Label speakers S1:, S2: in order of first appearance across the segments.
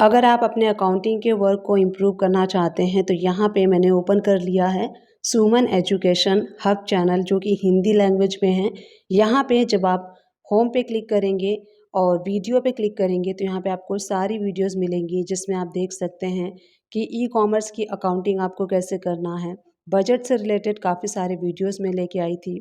S1: अगर आप अपने अकाउंटिंग के वर्क को इम्प्रूव करना चाहते हैं तो यहाँ पे मैंने ओपन कर लिया है सुमन एजुकेशन हब चैनल, जो कि हिंदी लैंग्वेज में है। यहाँ पे जब आप होम पे क्लिक करेंगे और वीडियो पे क्लिक करेंगे तो यहाँ पे आपको सारी वीडियोस मिलेंगी, जिसमें आप देख सकते हैं कि ई कॉमर्स की अकाउंटिंग आपको कैसे करना है। बजट से रिलेटेड काफ़ी सारे वीडियोस में लेके आई थी,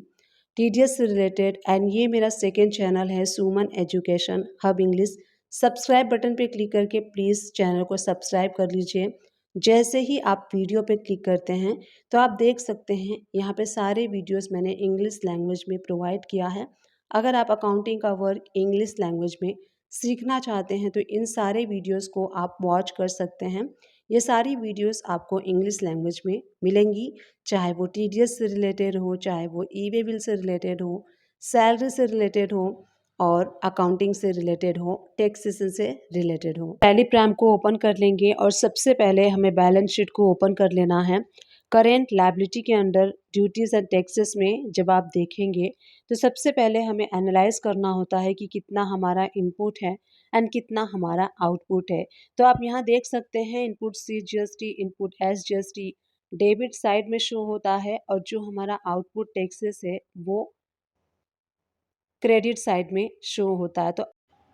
S1: टीडीएस से रिलेटेड। एंड ये मेरा सेकेंड चैनल है Suman education hub English. Subscribe button पे क्लिक करके प्लीज़ चैनल को सब्सक्राइब कर लीजिए। जैसे ही आप वीडियो पे क्लिक करते हैं तो आप देख सकते हैं यहाँ पे सारे वीडियोस मैंने इंग्लिश लैंग्वेज में प्रोवाइड किया है। अगर आप अकाउंटिंग का वर्क इंग्लिश लैंग्वेज में सीखना चाहते हैं तो इन सारे वीडियोस को आप वॉच कर सकते हैं। ये सारी वीडियोस आपको इंग्लिश लैंग्वेज में मिलेंगी, चाहे वो टीडीएस से रिलेटेड हो, चाहे वो ई वे बिल से रिलेटेड हो, सैलरी से रिलेटेड हो, और अकाउंटिंग से रिलेटेड हो, टैक्सेशन से रिलेटेड हो। टैली प्राइम को ओपन कर लेंगे और सबसे पहले हमें बैलेंस शीट को ओपन कर लेना है। करेंट लायबिलिटी के अंडर ड्यूटीज़ एंड टैक्सेस में जब आप देखेंगे तो सबसे पहले हमें एनालाइज करना होता है कि कितना हमारा इनपुट है एंड कितना हमारा आउटपुट है। तो आप यहाँ देख सकते हैं input CGST, input SGST debit side में शो होता है, और जो हमारा आउटपुट टैक्सेस है वो क्रेडिट साइड में शो होता है। तो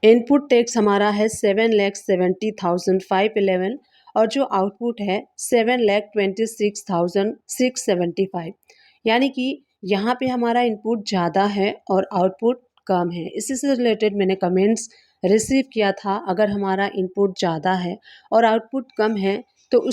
S1: इनपुट टैक्स हमारा है 7,70,511 और जो आउटपुट है 7,26,675, यानी कि यहाँ पे हमारा इनपुट ज़्यादा है और आउटपुट कम है। इसी से रिलेटेड मैंने कमेंट्स रिसीव किया था, अगर हमारा इनपुट ज़्यादा है और आउटपुट कम है तो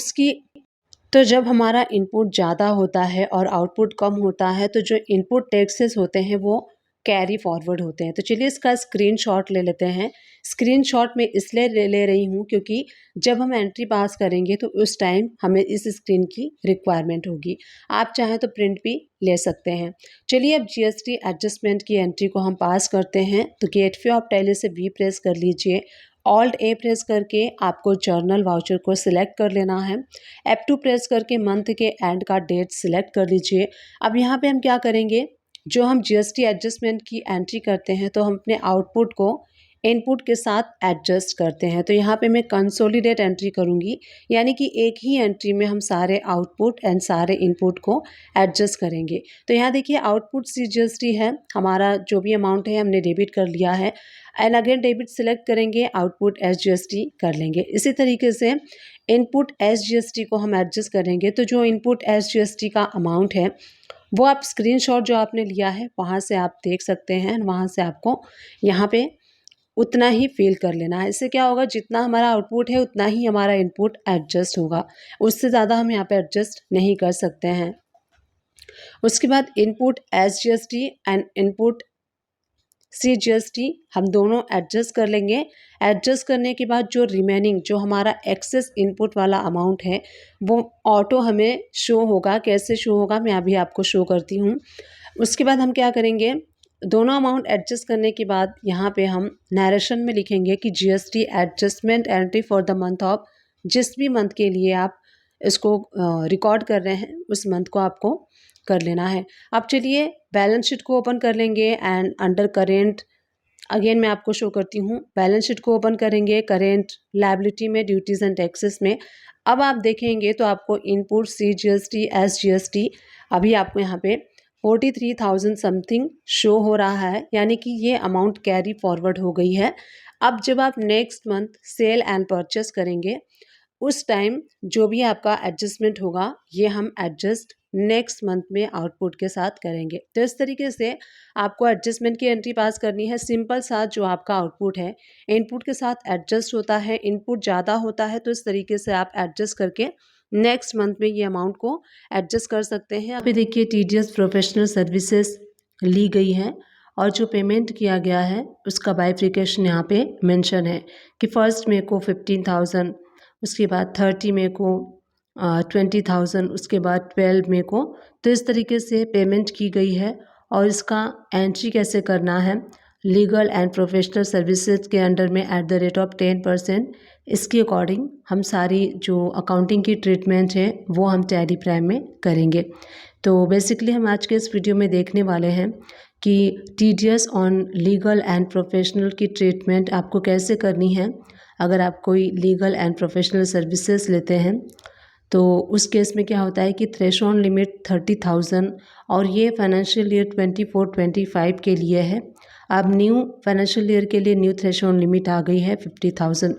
S1: जब हमारा इनपुट ज़्यादा होता है और आउटपुट कम होता है तो जो इनपुट टैक्सेस होते हैं वो कैरी फॉरवर्ड होते हैं। तो चलिए इसका स्क्रीनशॉट ले लेते हैं। स्क्रीनशॉट में इसलिए ले रही हूँ क्योंकि जब हम एंट्री पास करेंगे तो उस टाइम हमें इस स्क्रीन की रिक्वायरमेंट होगी। आप चाहें तो प्रिंट भी ले सकते हैं। चलिए अब GST एडजस्टमेंट की एंट्री को हम पास करते हैं। तो गेटवे ऑफ टैली से V प्रेस कर लीजिए, Alt A प्रेस करके आपको जर्नल वाउचर को सिलेक्ट कर लेना है। F2 प्रेस करके मंथ के एंड का डेट सिलेक्ट कर लीजिए। अब यहाँ पे हम क्या करेंगे, जो हम GST एडजस्टमेंट की एंट्री करते हैं तो हम अपने आउटपुट को इनपुट के साथ एडजस्ट करते हैं। तो यहाँ पे मैं कंसोलिडेट एंट्री करूँगी, यानी कि एक ही एंट्री में हम सारे आउटपुट एंड सारे इनपुट को एडजस्ट करेंगे। तो यहाँ देखिए आउटपुट CGST है, हमारा जो भी अमाउंट है हमने डेबिट कर लिया है, एंड अगेन डेबिट सिलेक्ट करेंगे, आउटपुट SGST कर लेंगे। इसी तरीके से इनपुट SGST को हम एडजस्ट करेंगे। तो जो इनपुट SGST का अमाउंट है वो आप स्क्रीनशॉट जो आपने लिया है वहाँ से आप देख सकते हैं, वहाँ से आपको यहाँ पे उतना ही फिल कर लेना है। इससे क्या होगा, जितना हमारा आउटपुट है उतना ही हमारा इनपुट एडजस्ट होगा, उससे ज़्यादा हम यहाँ पे एडजस्ट नहीं कर सकते हैं। उसके बाद input SGST and input CGST हम दोनों एडजस्ट कर लेंगे। एडजस्ट करने के बाद जो रिमेनिंग, जो हमारा एक्सेस इनपुट वाला अमाउंट है वो ऑटो हमें शो होगा। कैसे शो होगा मैं अभी आपको शो करती हूँ। उसके बाद हम क्या करेंगे, दोनों अमाउंट एडजस्ट करने के बाद यहाँ पे हम नरेशन में लिखेंगे कि GST adjustment entry for the month of, जिस भी मंथ के लिए आप इसको रिकॉर्ड कर रहे हैं उस मंथ को आपको कर लेना है। अब चलिए बैलेंस शीट को ओपन कर लेंगे एंड अंडर करेंट अगेन मैं आपको शो करती हूँ। बैलेंस शीट को ओपन करेंगे, करेंट लायबिलिटी में, ड्यूटीज़ एंड टैक्सेस में। अब आप देखेंगे तो आपको इनपुट CGST SGST अभी आपको यहाँ पे 43,000 समथिंग शो हो रहा है, यानी कि ये अमाउंट कैरी फॉरवर्ड हो गई है। अब जब आप next month sale and purchase करेंगे उस टाइम जो भी आपका एडजस्टमेंट होगा ये हम एडजस्ट नेक्स्ट मंथ में आउटपुट के साथ करेंगे। तो इस तरीके से आपको एडजस्टमेंट की एंट्री पास करनी है। सिंपल सा जो आपका आउटपुट है इनपुट के साथ एडजस्ट होता है, इनपुट ज़्यादा होता है तो इस तरीके से आप एडजस्ट करके नेक्स्ट मंथ में ये अमाउंट को एडजस्ट कर सकते हैं। अभी देखिए TDS प्रोफेशनल सर्विसेज ली गई है और जो पेमेंट किया गया है उसका बाइफिकेशन यहाँ पे मेंशन है कि 1 मई को 15,000, उसके बाद 30 मई को 20,000, उसके बाद 12 मई को। तो इस तरीके से पेमेंट की गई है। और इसका एंट्री कैसे करना है, लीगल एंड प्रोफेशनल सर्विसेज के अंडर में @10%, इसके अकॉर्डिंग हम सारी जो अकाउंटिंग की ट्रीटमेंट है वो हम टैली प्राइम में करेंगे। तो बेसिकली हम आज के इस वीडियो में देखने वाले हैं कि TDS on legal and professional की ट्रीटमेंट आपको कैसे करनी है, अगर आप कोई लीगल एंड प्रोफेशनल सर्विसेज लेते हैं तो उस केस में क्या होता है कि थ्रेशोल्ड लिमिट 30,000 और ये फाइनेंशियल ईयर 24-25 के लिए है। अब न्यू फाइनेंशियल ईयर के लिए न्यू थ्रेशोल्ड लिमिट आ गई है 50,000।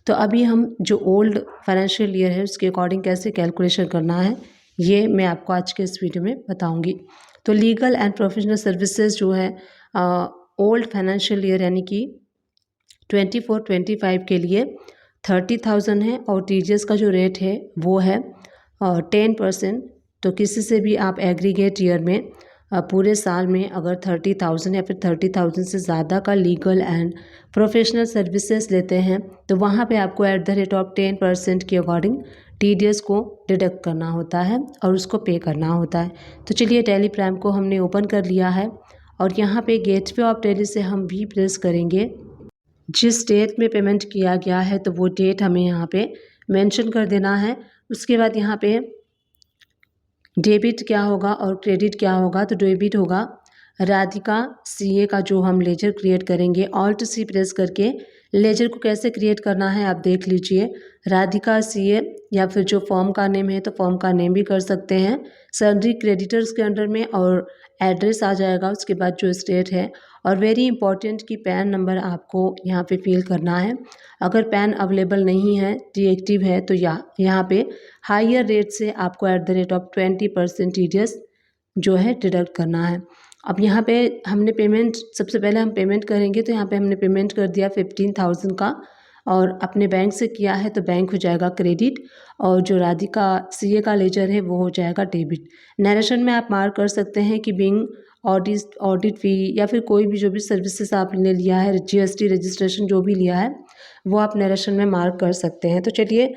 S1: तो अभी हम जो ओल्ड फाइनेंशियल ईयर है उसके अकॉर्डिंग कैसे कैलकुलेशन करना है ये मैं आपको आज के इस वीडियो में बताऊंगी। तो लीगल एंड प्रोफेशनल सर्विसेज जो है ओल्ड फाइनेंशियल ईयर यानी कि 24-25 के लिए 30,000 है और टीडीएस का जो रेट है वो है 10%। तो किसी से भी आप एग्रीगेट ईयर में पूरे साल में अगर 30,000 या फिर 30,000 से ज़्यादा का लीगल एंड प्रोफेशनल सर्विसेज लेते हैं तो वहाँ पे आपको @10% के अकॉर्डिंग टीडीएस को डिडक्ट करना होता है और उसको पे करना होता है। तो चलिए टैली प्राइम को हमने ओपन कर लिया है और यहाँ पे गेटवे ऑफ टैली से हम भी प्रेस करेंगे। जिस डेट में पेमेंट किया गया है तो वो डेट हमें यहाँ पे मेंशन कर देना है। उसके बाद यहाँ पे डेबिट क्या होगा और क्रेडिट क्या होगा। तो डेबिट होगा राधिका सीए का जो हम लेजर क्रिएट करेंगे। ऑल्ट सी प्रेस करके लेजर को कैसे क्रिएट करना है आप देख लीजिए। राधिका सीए या फिर जो फॉर्म का नेम है तो फॉर्म का नेम भी कर सकते हैं। सैलरी क्रेडिटर्स के अंडर में और एड्रेस आ जाएगा। उसके बाद जो स्टेट है और वेरी इंपॉर्टेंट कि पैन नंबर आपको यहाँ पे फिल करना है। अगर पैन अवेलेबल नहीं है डीएक्टिव है तो यहाँ पे हायर रेट से आपको @20% टीडीएस जो है डिडक्ट करना है। अब यहाँ पे हमने पेमेंट सबसे पहले हम पेमेंट करेंगे तो यहाँ पे हमने पेमेंट कर दिया 15,000 का और अपने बैंक से किया है तो बैंक हो जाएगा क्रेडिट और जो राधिका सीए का लेजर है वो हो जाएगा डेबिट। नरेशन में आप मार्क कर सकते हैं कि बिंग ऑडिट फ़ी या फिर कोई भी जो भी सर्विसेज आपने लिया है जीएसटी रजिस्ट्रेशन जो भी लिया है वो आप नरेशन में मार्क कर सकते हैं। तो चलिए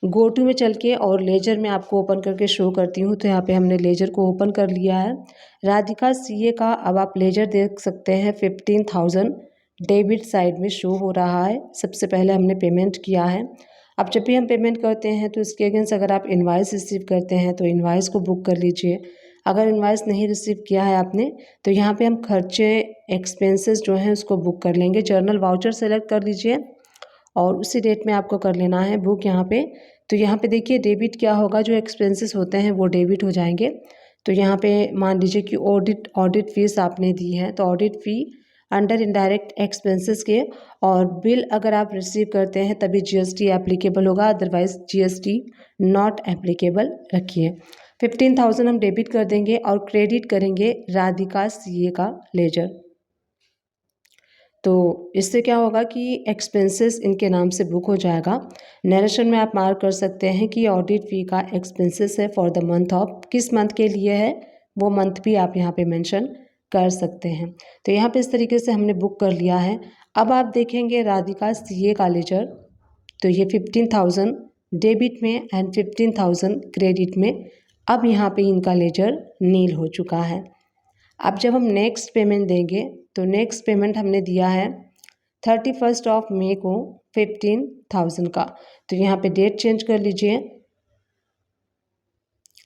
S1: गो टू में चल के और लेजर में आपको ओपन करके शो करती हूँ। तो यहाँ पे हमने लेजर को ओपन कर लिया है। राधिका सीए का अब आप लेजर देख सकते हैं 15,000 डेबिट साइड में शो हो रहा है। सबसे पहले हमने पेमेंट किया है। अब जब भी हम पेमेंट करते हैं तो इसके अगेंस्ट अगर आप इनवाइस रिसीव करते हैं तो इनवाइस को बुक कर लीजिए। अगर इनवाइस नहीं रिसीव किया है आपने तो यहाँ पे हम खर्चे एक्सपेंसेस जो हैं उसको बुक कर लेंगे। जर्नल वाउचर सेलेक्ट कर लीजिए और उसी डेट में आपको कर लेना है बुक यहाँ पे। तो यहाँ पे देखिए डेबिट क्या होगा, जो एक्सपेंसेस होते हैं वो डेबिट हो जाएंगे। तो यहाँ पे मान लीजिए कि ऑडिट फीस आपने दी है तो ऑडिट फ़ी अंडर इनडायरेक्ट एक्सपेंसेस के और बिल अगर आप रिसीव करते हैं तभी जीएसटी एप्लीकेबल होगा, अदरवाइज जीएसटी नॉट एप्लीकेबल रखिए। 15,000 हम डेबिट कर देंगे और क्रेडिट करेंगे राधिका सीए का लेजर। तो इससे क्या होगा कि एक्सपेंसेस इनके नाम से बुक हो जाएगा। नरेशन में आप मार्क कर सकते हैं कि ऑडिट फ़ी का एक्सपेंसेस है फॉर द मंथ ऑफ, किस मंथ के लिए है वो मंथ भी आप यहाँ पे मेंशन कर सकते हैं। तो यहाँ पे इस तरीके से हमने बुक कर लिया है। अब आप देखेंगे राधिका सीए का लेजर, तो ये 15,000 डेबिट में एंड 15,000 क्रेडिट में। अब यहाँ पे इनका लेजर नील हो चुका है। अब जब हम नेक्स्ट पेमेंट देंगे तो नेक्स्ट पेमेंट हमने दिया है 31 मई को 15,000 का। तो यहाँ पे डेट चेंज कर लीजिए,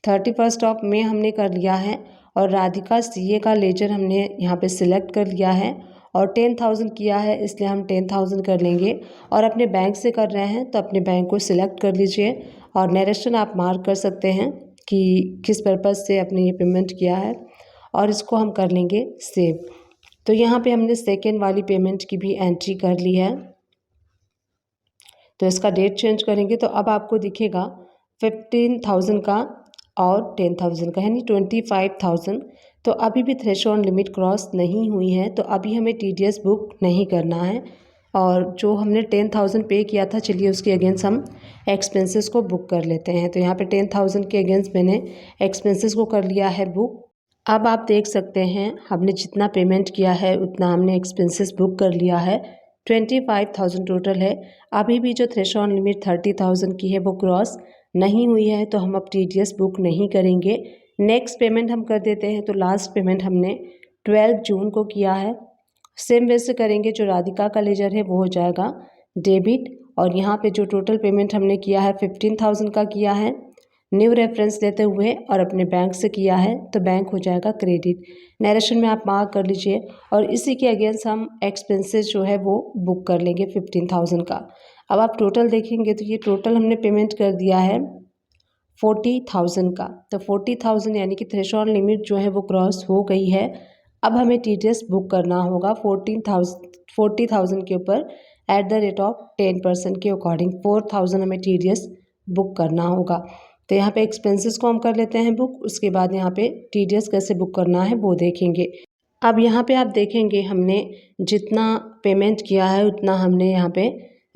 S1: 31 मई हमने कर लिया है और राधिका सीए का लेजर हमने यहाँ पे सिलेक्ट कर लिया है और 10,000 किया है इसलिए हम 10,000 कर लेंगे। और अपने बैंक से कर रहे हैं तो अपने बैंक को सिलेक्ट कर लीजिए और नरेशन आप मार्क कर सकते हैं कि किस पर्पज़ से आपने ये पेमेंट किया है और इसको हम कर लेंगे सेव। तो यहाँ पे हमने सेकेंड वाली पेमेंट की भी एंट्री कर ली है। तो इसका डेट चेंज करेंगे तो अब आपको दिखेगा 15,000 का और 10,000 का, यानी 25,000। तो अभी भी थ्रेशोल्ड लिमिट क्रॉस नहीं हुई है तो अभी हमें टीडीएस बुक नहीं करना है। और जो हमने 10,000 पे किया था चलिए उसके अगेंस्ट हम एक्सपेंसेस को बुक कर लेते हैं। तो यहाँ पे 10,000 के अगेंस्ट मैंने एक्सपेंसेस को कर लिया है बुक। अब आप देख सकते हैं हमने जितना पेमेंट किया है उतना हमने एक्सपेंसेस बुक कर लिया है। 25,000 टोटल है। अभी भी जो थ्रेशोल्ड लिमिट 30,000 की है वो क्रॉस नहीं हुई है तो हम अब टीडीएस बुक नहीं करेंगे। नेक्स्ट पेमेंट हम कर देते हैं। तो लास्ट पेमेंट हमने 12 जून को किया है। सेम वे से करेंगे, जो राधिका का लेजर है वो हो जाएगा डेबिट और यहाँ पे जो टोटल पेमेंट हमने किया है 15,000 का किया है न्यू रेफरेंस लेते हुए और अपने बैंक से किया है तो बैंक हो जाएगा क्रेडिट। नरेशन में आप मार्क कर लीजिए और इसी के अगेंस्ट हम एक्सपेंसेस जो है वो बुक कर लेंगे 15,000 का। अब आप टोटल देखेंगे तो ये टोटल हमने पेमेंट कर दिया है 40,000 का। तो 40,000 यानी कि थ्रेशोल्ड लिमिट जो है वो क्रॉस हो गई है। अब हमें TDS बुक करना होगा 40,000 के ऊपर एट द रेट ऑफ 10% के अकॉर्डिंग 4,000 हमें TDS बुक करना होगा। तो यहाँ पे एक्सपेंसेस को हम कर लेते हैं बुक, उसके बाद यहाँ पे TDS कैसे बुक करना है वो देखेंगे। अब यहाँ पे आप देखेंगे हमने जितना पेमेंट किया है उतना हमने यहाँ पे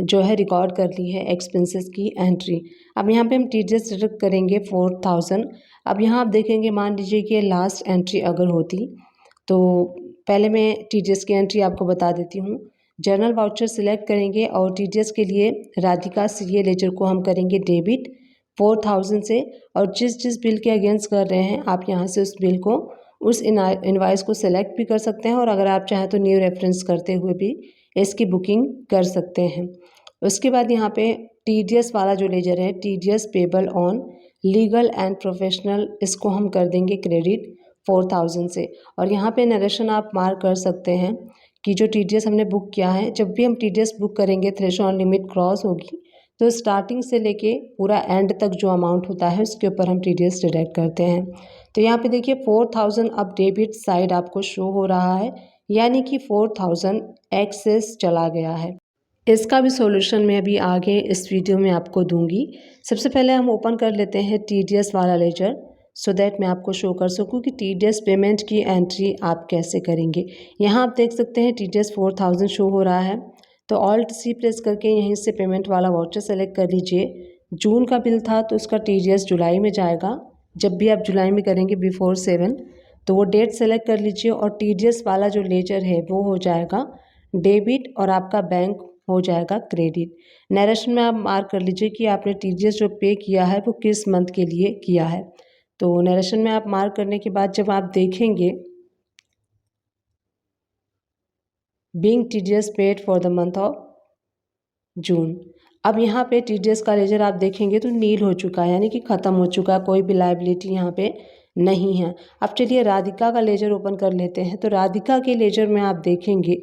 S1: जो है रिकॉर्ड कर ली है एक्सपेंसेस की एंट्री। अब यहाँ पे हम TDS डिडक्ट करेंगे 4,000। अब यहाँ आप देखेंगे, मान लीजिए कि लास्ट एंट्री अगर होती तो पहले मैं TDS की एंट्री आपको बता देती हूँ। जर्नल वाउचर सिलेक्ट करेंगे और TDS के लिए राधिका CA लेजर को हम करेंगे डेबिट 4,000 से, और जिस जिस बिल के अगेंस्ट कर रहे हैं आप यहाँ से उस बिल को, उस इनवाइस को सेलेक्ट भी कर सकते हैं, और अगर आप चाहें तो न्यू रेफरेंस करते हुए भी इसकी बुकिंग कर सकते हैं। उसके बाद यहाँ पे TDS वाला जो लेजर है TDS payable on legal and professional, इसको हम कर देंगे क्रेडिट 4,000 से। और यहाँ पे नरेशन आप मार्क कर सकते हैं कि जो TDS हमने बुक किया है, जब भी हम TDS बुक करेंगे थ्रेशोल्ड लिमिट क्रॉस होगी तो स्टार्टिंग से लेके पूरा एंड तक जो अमाउंट होता है उसके ऊपर हम TDS डिडक्ट करते हैं। तो यहाँ पे देखिए 4,000 अब डेबिट साइड आपको शो हो रहा है, यानी कि 4,000 एक्सेस चला गया है। इसका भी सॉल्यूशन मैं अभी आगे इस वीडियो में आपको दूंगी। सबसे पहले हम ओपन कर लेते हैं TDS वाला लेजर, सो दैट मैं आपको शो कर सकूं कि TDS पेमेंट की एंट्री आप कैसे करेंगे। यहाँ आप देख सकते हैं TDS 4,000 शो हो रहा है। तो ऑल्ट C प्रेस करके यहीं से पेमेंट वाला वाउचर सेलेक्ट कर लीजिए। जून का बिल था तो उसका TDS जुलाई में जाएगा। जब भी आप जुलाई में करेंगे बिफोर 7 तो वो डेट सेलेक्ट कर लीजिए, और TDS वाला जो लेजर है वो हो जाएगा डेबिट और आपका बैंक हो जाएगा क्रेडिट। नरेशन में आप मार्क कर लीजिए कि आपने TDS जो पे किया है वो किस मंथ के लिए किया है। तो नरेशन में आप मार्क करने के बाद जब आप देखेंगे being TDS paid for the month of June, अब यहाँ पे TDS का लेजर आप देखेंगे तो नील हो चुका है, यानी कि ख़त्म हो चुका है, कोई भी लायबिलिटी यहाँ पे नहीं है। अब चलिए राधिका का लेजर ओपन कर लेते हैं। तो राधिका के लेजर में आप देखेंगे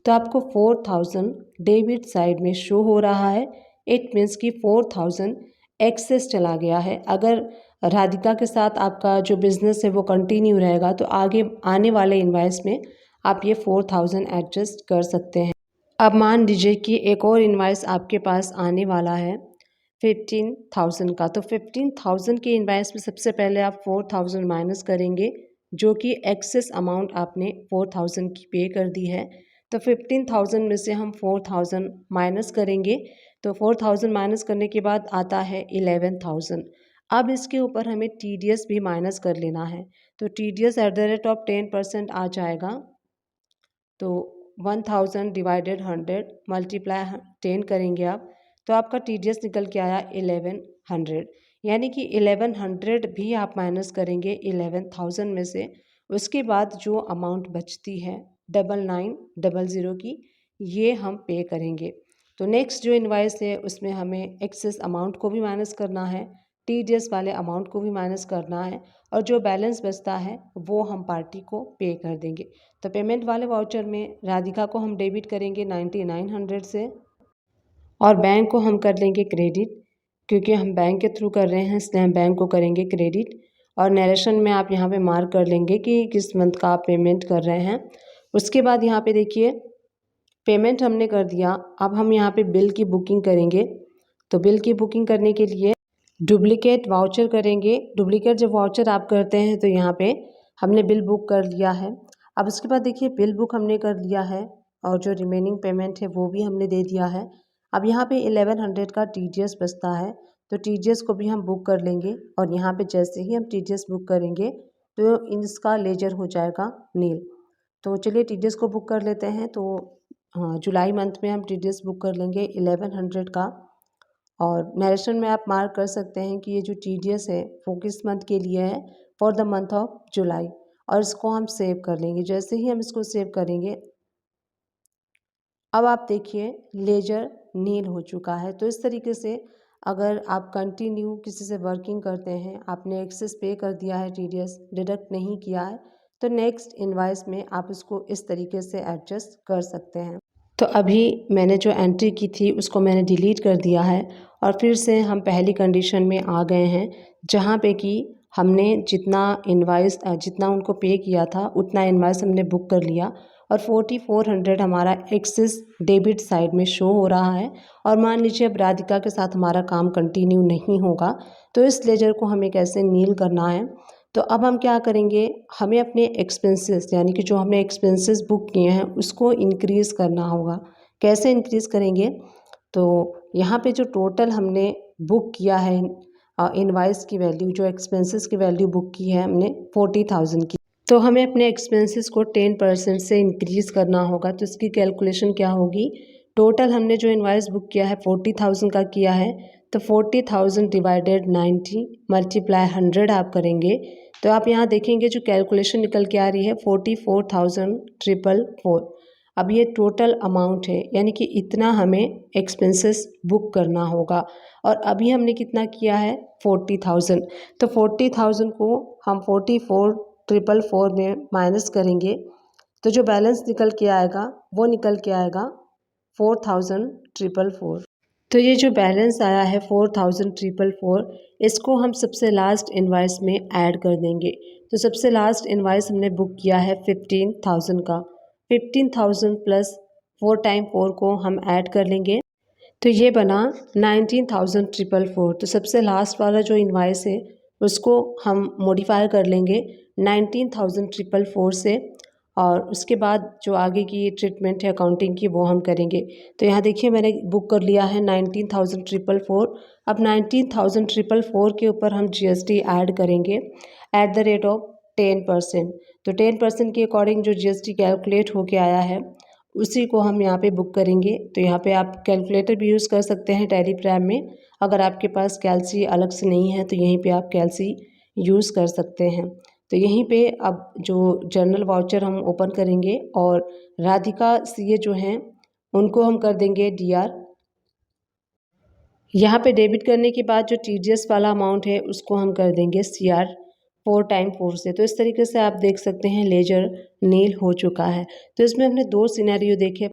S1: तो आपको 4,000 डेबिट साइड में शो हो रहा है। इट मीन्स कि 4,000 एक्सेस चला गया है। अगर राधिका के साथ आपका जो बिज़नेस है वो कंटिन्यू रहेगा तो आगे आने वाले इनवाइस में आप ये 4,000 एडजस्ट कर सकते हैं। अब मान लीजिए कि एक और इनवाइस आपके पास आने वाला है 15,000 का। तो 15,000 के इनवाइस में सबसे पहले आप 4,000 माइनस करेंगे, जो कि एक्सेस अमाउंट आपने 4,000 की पे कर दी है। तो 15,000 में से हम 4,000 माइनस करेंगे, तो 4,000 माइनस करने के बाद आता है 11,000। अब इसके ऊपर हमें TDS भी माइनस कर लेना है। तो TDS at the rate of 10% आ जाएगा। तो 1,000 डिवाइडेड 100 मल्टीप्लाई 10 करेंगे आप, तो आपका TDS निकल के आया 1100, यानी कि 1100 भी आप माइनस करेंगे 11,000 में से। उसके बाद जो अमाउंट बचती है 9900 की, ये हम पे करेंगे। तो नेक्स्ट जो इनवाइस है उसमें हमें एक्सेस अमाउंट को भी माइनस करना है, TDS वाले अमाउंट को भी माइनस करना है, और जो बैलेंस बचता है वो हम पार्टी को पे कर देंगे। तो पेमेंट वाले वाउचर में राधिका को हम डेबिट करेंगे 9900 से, और बैंक को हम कर लेंगे क्रेडिट, क्योंकि हम बैंक के थ्रू कर रहे हैं इसलिए हम बैंक को करेंगे क्रेडिट। और नरेशन में आप यहाँ पे मार्क कर लेंगे कि किस मंथ का आप पेमेंट कर रहे हैं। उसके बाद यहाँ पे देखिए पेमेंट हमने कर दिया। अब हम यहाँ पे बिल की बुकिंग करेंगे। तो बिल की बुकिंग करने के लिए डुप्लीकेट वाउचर करेंगे। डुप्लीकेट जब वाउचर आप करते हैं तो यहाँ पे हमने बिल बुक कर लिया है। अब उसके बाद देखिए बिल बुक हमने कर लिया है और जो रिमेनिंग पेमेंट है वो भी हमने दे दिया है। अब यहाँ पे 1100 का TDS बचता है, तो TDS को भी हम बुक कर लेंगे, और यहाँ पे जैसे ही हम TDS बुक करेंगे तो इसका लेजर हो जाएगा नील। तो चलिए TDS को बुक कर लेते हैं। तो हाँ, जुलाई मंथ में हम TDS बुक कर लेंगे 1100 का। और नरेशन में आप मार्क कर सकते हैं कि ये जो TDS है वो किस मंथ के लिए है, for the month of July, और इसको हम सेव कर लेंगे। जैसे ही हम इसको सेव करेंगे अब आप देखिए लेजर नील हो चुका है। तो इस तरीके से अगर आप कंटिन्यू किसी से वर्किंग करते हैं, आपने एक्सेस पे कर दिया है, टीडीएस डिडक्ट नहीं किया है, तो नेक्स्ट इनवॉइस में आप इसको इस तरीके से एडजस्ट कर सकते हैं। तो अभी मैंने जो एंट्री की थी उसको मैंने डिलीट कर दिया है और फिर से हम पहली कंडीशन में आ गए हैं, जहाँ पे कि हमने जितना उनको पे किया था उतना इनवॉइस हमने बुक कर लिया और 4400 हमारा एक्सेस डेबिट साइड में शो हो रहा है। और मान लीजिए अब राधिका के साथ हमारा काम कंटिन्यू नहीं होगा, तो इस लेजर को हमें कैसे नील करना है। तो अब हम क्या करेंगे, हमें अपने एक्सपेंसेस यानी कि जो हमने एक्सपेंसेस बुक किए हैं उसको इंक्रीज़ करना होगा। कैसे इंक्रीज़ करेंगे, तो यहाँ पे जो टोटल हमने बुक किया है इनवॉइस की वैल्यू, जो एक्सपेंसेस की वैल्यू बुक की है हमने 40,000 की, तो हमें अपने एक्सपेंसेस को 10% से इंक्रीज़ करना होगा। तो इसकी कैलकुलेशन क्या होगी, टोटल हमने जो इनवॉइस बुक किया है 40,000 का किया है, तो 40,000 डिवाइडेड 90 मल्टीप्लाई 100 आप करेंगे, तो आप यहाँ देखेंगे जो कैलकुलेशन निकल के आ रही है 44,444। अब ये टोटल अमाउंट है, यानी कि इतना हमें एक्सपेंसेस बुक करना होगा। और अभी हमने कितना किया है 40,000, तो 40,000 को हम 44,444 में माइनस करेंगे, तो जो बैलेंस निकल के आएगा वो निकल के आएगा 4,444। तो ये जो बैलेंस आया है 4,444, इसको हम सबसे लास्ट इनवॉइस में ऐड कर देंगे। तो सबसे लास्ट इनवॉइस हमने बुक किया है 15,000 का, 15,000 प्लस 4 टाइम 4 को हम ऐड कर लेंगे, तो ये बना 19,444। तो सबसे लास्ट वाला जो इनवॉइस है उसको हम मॉडिफाई कर लेंगे 19,444 से, और उसके बाद जो आगे की ट्रीटमेंट है अकाउंटिंग की वो हम करेंगे। तो यहाँ देखिए मैंने बुक कर लिया है 19,444। अब 19,444 के ऊपर हम जीएसटी ऐड करेंगे एट द रेट ऑफ 10%। तो 10% के अकॉर्डिंग जो जीएसटी कैलकुलेट होके आया है उसी को हम यहाँ पे बुक करेंगे। तो यहाँ पे आप कैलकुलेटर भी यूज़ कर सकते हैं टैली प्राइम में, अगर आपके पास कैल्सी अलग से नहीं है तो यहीं पे आप कैल्सी यूज़ कर सकते हैं। तो यहीं पे अब जो जर्नल वाउचर हम ओपन करेंगे और राधिका सीए जो हैं उनको हम कर देंगे डीआर। यहाँ पे डेबिट करने के बाद जो टीडीएस वाला अमाउंट है उसको हम कर देंगे सीआर 4 टाइम 4 से। तो इस तरीके से आप देख सकते हैं लेजर नील हो चुका है। तो इसमें हमने 2 सिनेरियो देखे।